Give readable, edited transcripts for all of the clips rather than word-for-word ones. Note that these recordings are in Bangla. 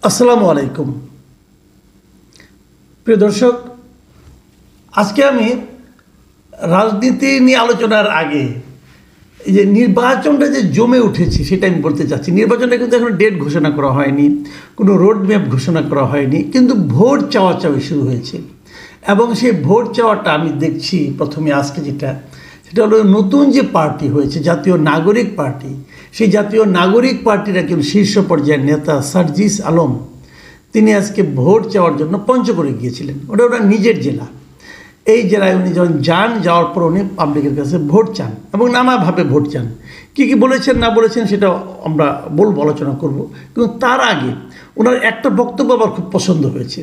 আসসালামু আলাইকুম প্রিয় দর্শক, আজকে আমি রাজনীতি নিয়ে আলোচনার আগে এই যে নির্বাচনটা যে জমে উঠেছে সেটা আমি বলতে চাচ্ছি। নির্বাচনটা কিন্তু এখন ডেট ঘোষণা করা হয়নি, কোনো রোড ম্যাপ ঘোষণা করা হয়নি, কিন্তু ভোট চাওয়াচাওয়ি শুরু হয়েছে। এবং সেই ভোট চাওয়াটা আমি দেখছি প্রথমে আজকে সেটা হলো নতুন যে পার্টি হয়েছে জাতীয় নাগরিক পার্টি, সেই জাতীয় নাগরিক পার্টির একজন শীর্ষ পর্যায়ের নেতা সার্জিস আলম, তিনি আজকে ভোট চাওয়ার জন্য পঞ্চগড়ে গিয়েছিলেন। ওনার নিজের জেলা। এই জেলায় উনি যখন যাওয়ার পর উনি পাবলিকের কাছে ভোট চান এবং নানাভাবে ভোট চান। কী কী বলেছেন না বলেছেন সেটা আমরা বলবো, আলোচনা করব। কিন্তু তার আগে ওনার একটা বক্তব্য আমার খুব পছন্দ হয়েছে।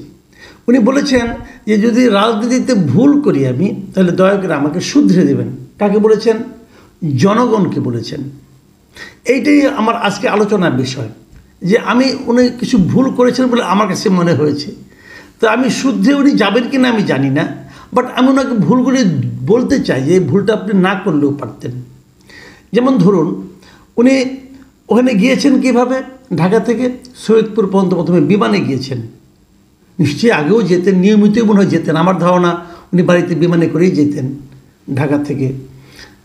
উনি বলেছেন যে যদি রাজনীতিতে ভুল করি আমি, তাহলে দয়া করে আমাকে শুধরে দেবেন। কাকে বলেছেন? জনগণকে বলেছেন। এইটাই আমার আজকে আলোচনার বিষয়, যে উনি কিছু ভুল করেছেন বলে আমার কাছে মনে হয়েছে। তো আমি শুদ্ধে উনি যাবেন কিনা আমি জানি না, বাট আমি ওনাকে ভুলগুলি বলতে চাই যে এই ভুলটা আপনি না করলেও পারতেন। যেমন ধরুন, উনি ওখানে গিয়েছেন কিভাবে? ঢাকা থেকে সৈয়দপুর পর্যন্ত প্রথমে বিমানে গিয়েছেন। নিশ্চয়ই আগেও যেতেন, নিয়মিতই মনে হয় যেতেন। আমার ধারণা উনি বাড়িতে বিমানে করেই যেতেন ঢাকা থেকে।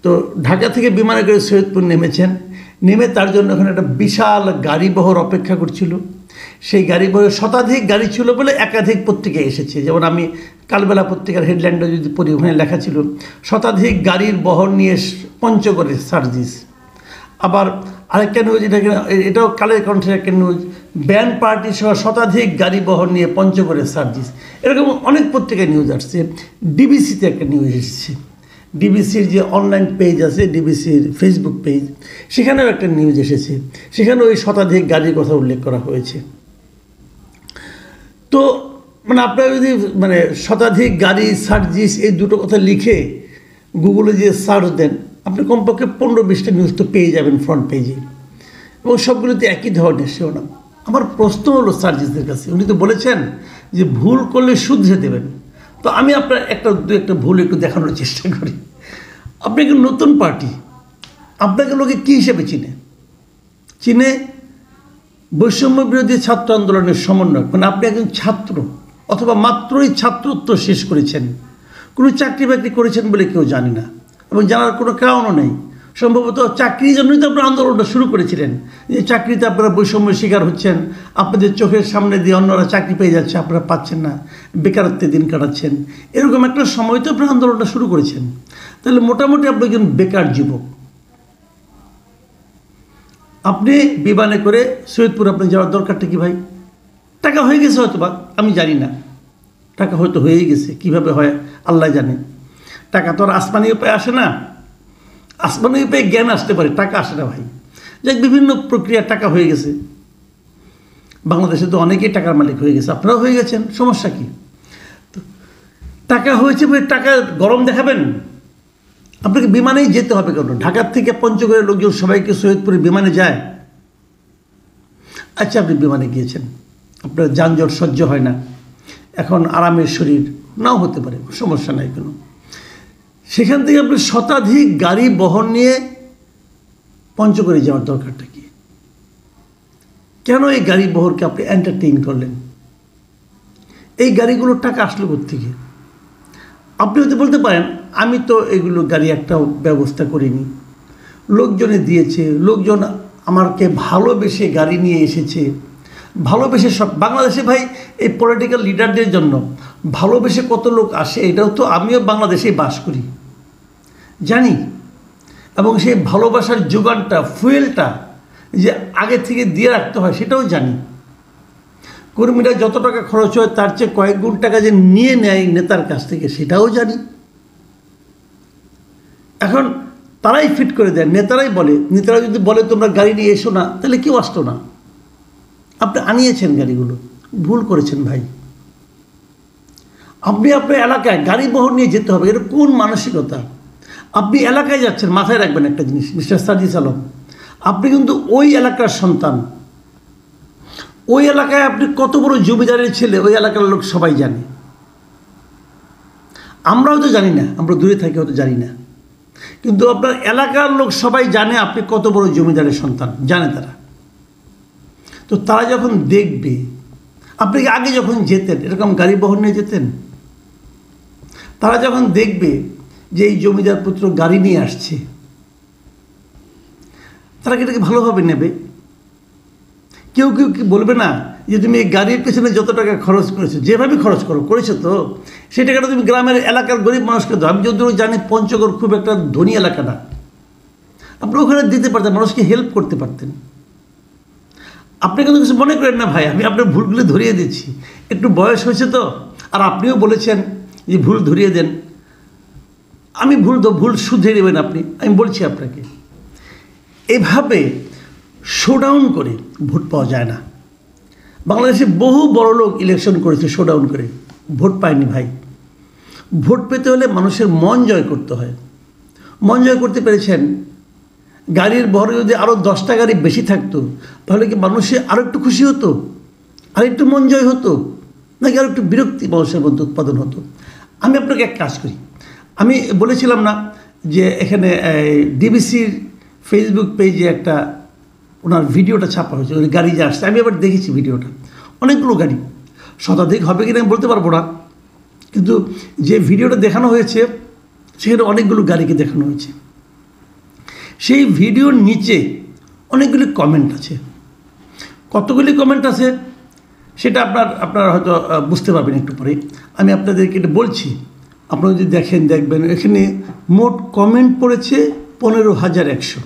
তো ঢাকা থেকে বিমানে করে সৈয়দপুর নেমে তার জন্য ওখানে একটা বিশাল গাড়িবহর অপেক্ষা করছিল। সেই গাড়িবহরে শতাধিক গাড়ি ছিল বলে একাধিক পত্রিকায় এসেছে। যেমন আমি কালবেলা পত্রিকার হেডলাইনটা যদি পড়ি, ওখানে লেখা ছিল শতাধিক গাড়ির বহর নিয়ে পঞ্চগড়ে সার্জিস। আবার আরেকটা নিউজ, এটাও কালের কণ্ঠের একটা নিউজ, ব্যান্ড পার্টি সহ শতাধিক গাড়ি বহর নিয়ে পঞ্চগড়ে সার্জিস। এরকম অনেক পত্রিকায় নিউজ আসছে। ডিবিসিতে একটা নিউজ এসেছে, ডিবিসির যে অনলাইন পেজ আছে, ডিবিসির ফেসবুক পেজ, সেখানেও একটা নিউজ এসেছে। সেখানেও ওই শতাধিক গাড়ির কথা উল্লেখ করা হয়েছে। তো আপনারা যদি শতাধিক গাড়ি সার্জিস এই দুটো কথা লিখে গুগলে যে সার্চ দেন, আপনি কমপক্ষে 15-20টা নিউজ তো পেয়ে যাবেন ফ্রন্ট পেজে, এবং সবগুলোতে একই ধরনের শিরোনাম। আমার প্রশ্ন হলো সার্জিসদের কাছে, উনি তো বলেছেন যে ভুল করলে শুধরে দেবেন। তো আমি আপনার একটা ভুল একটু দেখানোর চেষ্টা করি। আপনি একটু নতুন পার্টি, আপনাকে লোকে কী হিসেবে চিনে বৈষম্য বিরোধী ছাত্র আন্দোলনের সমন্বয়ক। আপনি একজন ছাত্র, অথবা মাত্রই ছাত্রত্ব শেষ করেছেন, কোনো চাকরি বাকরি করেছেন বলে কেউ জানে না, এবং জানার কোনো কারণও নেই। সম্ভবত চাকরির জন্যই তো আপনারা আন্দোলনটা শুরু করেছিলেন, যে চাকরিতে আপনারা বৈষম্যের শিকার হচ্ছেন, আপনাদের চোখের সামনে দিয়ে অন্যরা চাকরি পেয়ে যাচ্ছে, আপনারা পাচ্ছেন না, বেকারত্বে দিন কাটাচ্ছেন। এরকম একটা সময় তো আপনারা আন্দোলনটা শুরু করেছেন। তাহলে মোটামুটি আপনি একজন বেকার যুবক। আপনি বিমানে করে সৈয়দপুর আপনি যাওয়ার দরকারটা কি ভাই? টাকা হয়ে গেছে হয়তো, বা আমি জানি না, টাকা হয়তো হয়েই গেছে, কিভাবে হয় আল্লাহ জানে। টাকা তো আর আসমানি উপায় আসে না, আসমানি উপায়ে জ্ঞান আসতে পারে, টাকা আসে না ভাই। যাক, বিভিন্ন প্রক্রিয়া টাকা হয়ে গেছে। বাংলাদেশে তো অনেকেই টাকার মালিক হয়ে গেছে, আপনারাও হয়ে গেছেন, সমস্যা কি? তো টাকা হয়েছে বলে টাকা গরম দেখাবেন? আপনাকে বিমানেই যেতে হবে কেন? ঢাকার থেকে পঞ্চগড়ের লোকজন সবাইকে সৈয়দপুরে বিমানে যায়। আচ্ছা, আপনি বিমানে গিয়েছেন, আপনার যানজট সহ্য হয় না, এখন আরামের শরীর নাও হতে পারে, সমস্যা নাই কোনো। সেখান থেকে আপনি শতাধিক গাড়ি বহন নিয়ে পঞ্চগড়ে যাওয়ার দরকারটা কি? কেন এই গাড়ি বহরকে আপনি এন্টারটেইন করলেন? এই গাড়িগুলোর টাকা আসলো কোত্থেকে? আপনি হয়তো বলতে পারেন, আমি তো এগুলো গাড়ি একটাও ব্যবস্থা করিনি, লোকজনে দিয়েছে, লোকজন আমাকে ভালোবেসে গাড়ি নিয়ে এসেছে। ভালোবেসে সব বাংলাদেশে ভাই এই পলিটিক্যাল লিডারদের জন্য ভালোবেসে কত লোক আসে, এটাও তো আমিও বাংলাদেশেই বাস করি, জানি। এবং সেই ভালোবাসার যোগানটা, ফুয়েলটা যে আগে থেকে দিয়ে রাখতে হয় সেটাও জানি। কর্মীরা যত টাকা খরচ হয় তার চেয়ে কয়েক গুণ টাকা যে নিয়ে নেয় নেতার কাছ থেকে, সেটাও জানি। এখন তারাই ফিট করে দেয়, নেতারাই বলে। নেতারা যদি বলে তোমরা গাড়ি নিয়ে এসো না, তাহলে কেউ আসতো না। আপনি আনিয়েছেন গাড়িগুলো, ভুল করেছেন ভাই। আপনি আপনার এলাকায় গাড়ি বহর নিয়ে যেতে হবে, এটা কোন মানসিকতা? আপনি এলাকায় যাচ্ছেন, মাথায় রাখবেন একটা জিনিস মিস্টার সার্জিস আলম, আপনি কিন্তু ওই এলাকার সন্তান। ওই এলাকায় আপনি কত বড় জমিদারের ছেলে, ওই এলাকার লোক সবাই জানে। আমরাও তো জানি না, আমরা দূরে থাকি, হয়তো জানি না, কিন্তু আপনার এলাকার লোক সবাই জানে আপনি কত বড় জমিদারের সন্তান, জানে তারা। তো তারা যখন দেখবে আপনি কি আগে যখন যেতেন এরকম গাড়ি বহন নিয়ে যেতেন? তারা যখন দেখবে যে এই জমিদার পুত্র গাড়ি নিয়ে আসছে, তারা কি এটাকে ভালোভাবে নেবে? কেউ কেউ কি বলবে না যে তুমি এই গাড়ির পেছনে যত টাকা খরচ করেছো, যেভাবে খরচ করেছো তো সেই টাকাটা তুমি গ্রামের এলাকার গরিব মানুষকে দাও। আমি যদিও জানি পঞ্চগড় খুব একটা ধনী এলাকা না, আপনি ওখানে দিতে পারতেন, মানুষকে হেল্প করতে পারতেন। আপনি কিন্তু কিছু মনে করেন না ভাই, আমি আপনার ভুলগুলি ধরিয়ে দিচ্ছি। একটু বয়স হয়েছে তো, আর আপনিও বলেছেন যে ভুল ধরিয়ে দেন। আমি ভুল শুধরে দেবেন আপনি, আমি বলছি আপনাকে। এভাবে শোডাউন করে ভোট পাওয়া যায় না। বাংলাদেশে বহু বড় লোক ইলেকশন করেছে শোডাউন করে, ভোট পায়নি ভাই। ভোট পেতে হলে মানুষের মন জয় করতে হয়। মন জয় করতে পেরেছেন। গাড়ির ভরে যদি আরও 10টা গাড়ি বেশি থাকতো তাহলে কি মানুষে আরও একটু খুশি হতো, আর একটু মন জয় হতো, নাকি আরও একটু বিরক্তি মানুষের মধ্যে উৎপাদন হতো? আমি আপনাকে এক কাজ করি, আমি বলেছিলাম না যে এখানে ডিবিসির ফেসবুক পেজে একটা ওনার ভিডিওটা ছাপা হয়েছে, ওই গাড়ি যে আসছে, আমি আবার দেখেছি ভিডিওটা। অনেকগুলো গাড়ি, শতাধিক হবে কিনা আমি বলতে পারবো না, কিন্তু যে ভিডিওটা দেখানো হয়েছে সেখানে অনেকগুলো গাড়িকে দেখানো হয়েছে। সেই ভিডিওর নিচে অনেকগুলি কমেন্ট আছে। কতগুলি কমেন্ট আছে সেটা আপনারা হয়তো বুঝতে পারবেন একটু পরে। আমি আপনাদেরকে এটা বলছি, আপনারা যদি দেখবেন এখানে মোট কমেন্ট পড়েছে 15,100,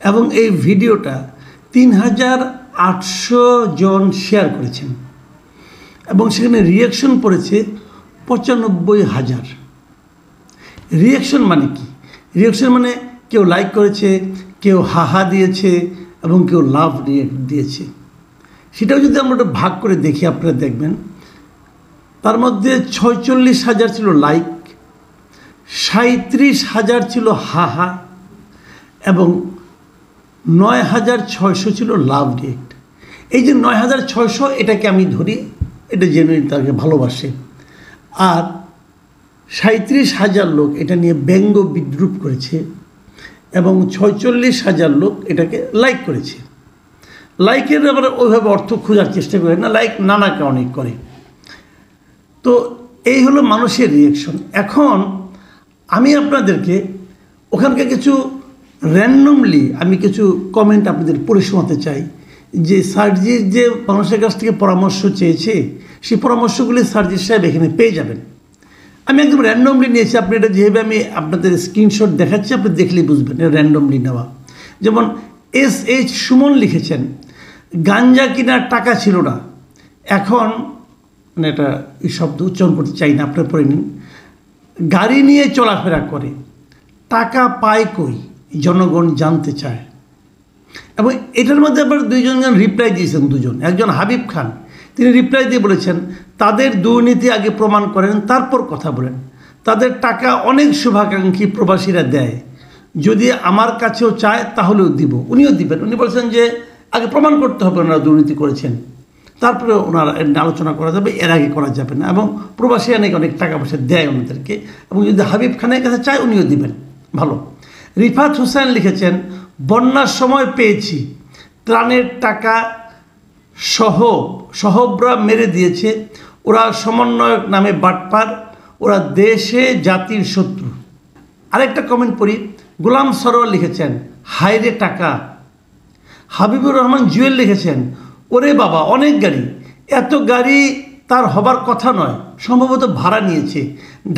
এবং এই ভিডিওটা 3,800 জন শেয়ার করেছেন, এবং সেখানে রিয়াকশন পড়েছে 95,000। রিয়াকশন মানে কি? রিয়াকশন মানে কেউ লাইক করেছে, কেউ হাহা দিয়েছে, এবং কেউ লাভ দিয়েছে। সেটাও যদি আমরা ভাগ করে দেখি, আপনারা দেখবেন তার মধ্যে 46,000 ছিল লাইক, 37,000 ছিল হাহা, এবং 9,600 ছিল লাভ রিয়েক্ট। এই যে 9,600, এটাকে আমি ধরি এটা জেনুইন, তাকে ভালোবাসে। আর 37,000 লোক এটা নিয়ে ব্যঙ্গ বিদ্রুপ করেছে, এবং 46,000 লোক এটাকে লাইক করেছে। লাইকের আবার ওইভাবে অর্থ খোঁজার চেষ্টা করে না, লাইক নানা কারণে করে। তো এই হলো মানুষের রিয়াকশন। এখন আমি আপনাদেরকে ওখানকার কিছু র্যান্ডমলি আমি কিছু কমেন্ট আপনাদের পড়ে শোনাতে চাই, যে সার্জিস যে মানুষের কাছ থেকে পরামর্শ চেয়েছে সেই পরামর্শগুলি সার্জিস সাহেব এখানে পেয়ে যাবেন। আমি একদম র্যান্ডমলি নিয়েছি, আপনি এটা যেভাবে আমি আপনাদের স্ক্রিনশট দেখাচ্ছি আপনি দেখলেই বুঝবেন এটা র্যান্ডমলি নেওয়া। যেমন SH সুমন লিখেছেন, গাঞ্জা কেনার টাকা ছিল না, এখন, মানে এটা এই শব্দ উচ্চারণ করতে চাই না, আপনারা পড়ে নিন। গাড়ি নিয়ে চলাফেরা করে, টাকা পায় কই, জনগণ জানতে চায়। এবং এটার মধ্যে আবার দুইজন রিপ্লাই দিয়েছেন, একজন হাবিব খান, তিনি রিপ্লাই দিয়ে বলেছেন, তাদের দুর্নীতি আগে প্রমাণ করেন তারপর কথা বলেন। তাদের টাকা অনেক শুভাকাঙ্ক্ষী প্রবাসীরা দেয়, যদি আমার কাছেও চায় তাহলেও দিব, উনিও দিবেন। উনি বলছেন যে আগে প্রমাণ করতে হবে ওনারা দুর্নীতি করেছেন, তারপরে ওনারা আলোচনা করা যাবে, এর আগে করা যাবে না। এবং প্রবাসী অনেক টাকা পয়সা দেয় ওনাদেরকে, এবং যদি হাবিব খানের কাছে চায় উনিও দিবেন। ভালো। রিফাত হোসেন লিখেছেন, বন্যার সময় পেয়েছি, ত্রাণের টাকা সহবরা মেরে দিয়েছে, ওরা সমন্বয়ক নামে বাটপার, ওরা দেশে জাতির শত্রু। আরেকটা কমেন্ট পড়ি, গোলাম সরোয়ার লিখেছেন, হায়রে টাকা। হাবিবুর রহমান জুয়েল লিখেছেন, ওরে বাবা অনেক গাড়ি, এত গাড়ি তার হবার কথা নয়, সম্ভবত ভাড়া নিয়েছে।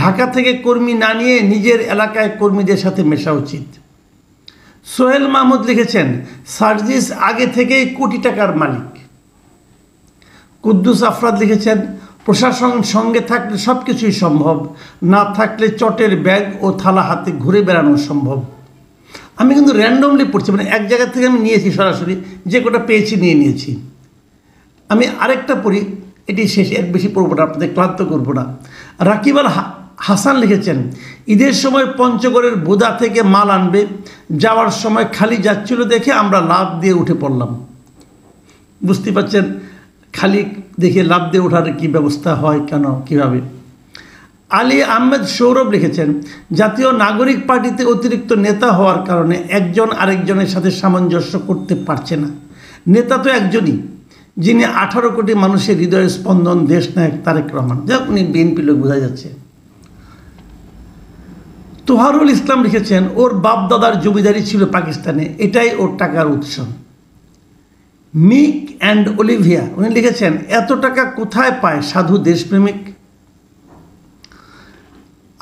ঢাকা থেকে কর্মী না নিয়ে নিজের এলাকায় কর্মীদের সাথে মেশা উচিত। সোহেল মাহমুদ লিখেছেন, সার্জিস আগে থেকেই কোটি টাকার মালিক। কুদ্দুস আফরাদ লিখেছেন, প্রশাসন সঙ্গে থাকলে সব কিছুই সম্ভব, না থাকলে চটের ব্যাগ ও থালা হাতে ঘুরে বেড়ানো সম্ভব। আমি কিন্তু র্যান্ডমলি পড়ছি, মানে এক জায়গা থেকে আমি নিয়েছি, সরাসরি যে কোটা পেয়েছি নিয়েছি। আমি আরেকটা পড়ি, এটি শেষ, এর বেশি পড়বো না, আপনাদের ক্লান্ত করবো না। রাকিব আল হাসান লিখেছেন, ঈদের সময় পঞ্চগড়ের বোদা থেকে মাল আনবে, যাওয়ার সময় খালি যাচ্ছিল দেখে আমরা লাভ দিয়ে উঠে পড়লাম। বুঝতে পারছেন খালি দেখে লাভ দিয়ে ওঠার কী ব্যবস্থা হয়, কেন, কীভাবে। আলী আহমেদ সৌরভ লিখেছেন, জাতীয় নাগরিক পার্টিতে অতিরিক্ত নেতা হওয়ার কারণে একজন আরেকজনের সাথে সামঞ্জস্য করতে পারছে না। নেতা তো একজনই, যিনি 18 কোটি মানুষের হৃদয়ের স্পন্দন, দেশনায়ক তারেক রহমান, যা উনি বিএনপি লোক বোঝা যাচ্ছে। তোহারুল ইসলাম লিখেছেন ওর বাপ দাদার জমিদারি ছিল পাকিস্তানে, এটাই ওর টাকার উৎস। মিক অ্যান্ড অলিভিয়া উনি লিখেছেন এত টাকা কোথায় পায় সাধু দেশপ্রেমিক।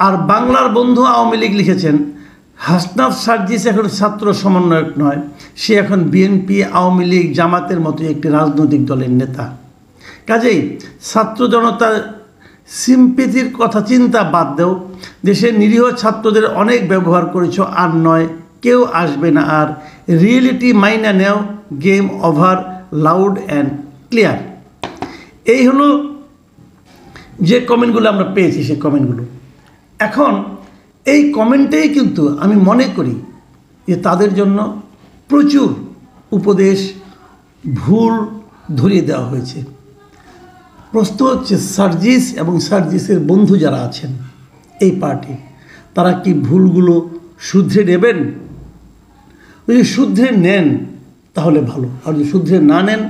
আর বাংলার বন্ধু আওয়ামী লীগ লিখেছেন হাসনাত সার্জিস এখন ছাত্র সমন্বয়ক নয়, সে এখন বিএনপি, আওয়ামী লীগ, জামাতের মতো একটি রাজনৈতিক দলের নেতা। কাজেই ছাত্র জনতার সিম্পেথির কথা চিন্তা বাদ দেও, দেশের নিরীহ ছাত্রদের অনেক ব্যবহার করেছ, আর নয় কেউ আসবে না, আর রিয়েলিটি মাইনা নেও, game over, loud and clear. এই হলো যে কমেন্টগুলো আমরা পেয়েছি, সেই কমেন্টগুলো। এখন এই কমেন্টেই কিন্তু আমি মনে করি যে তাদের জন্য প্রচুর উপদেশ, ভুল ধরিয়ে দেওয়া হয়েছে। প্রশ্ন হচ্ছে সার্জিস এবং সার্জিসের বন্ধু যারা আছেন এই পার্টি, তারা কি ভুলগুলো শুধরে নেবেন? যদি শুধরে নেন তাহলে ভালো, আর যদি শুধরে না নেন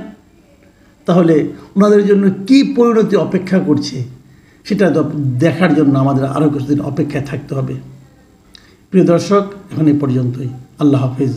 তাহলে ওনাদের জন্য কি পরিণতি অপেক্ষা করছে সেটা দেখার জন্য আমাদের আরও কিছুদিন অপেক্ষায় থাকতে হবে। প্রিয় দর্শক, এখন এই পর্যন্তই। আল্লাহ হাফেজ।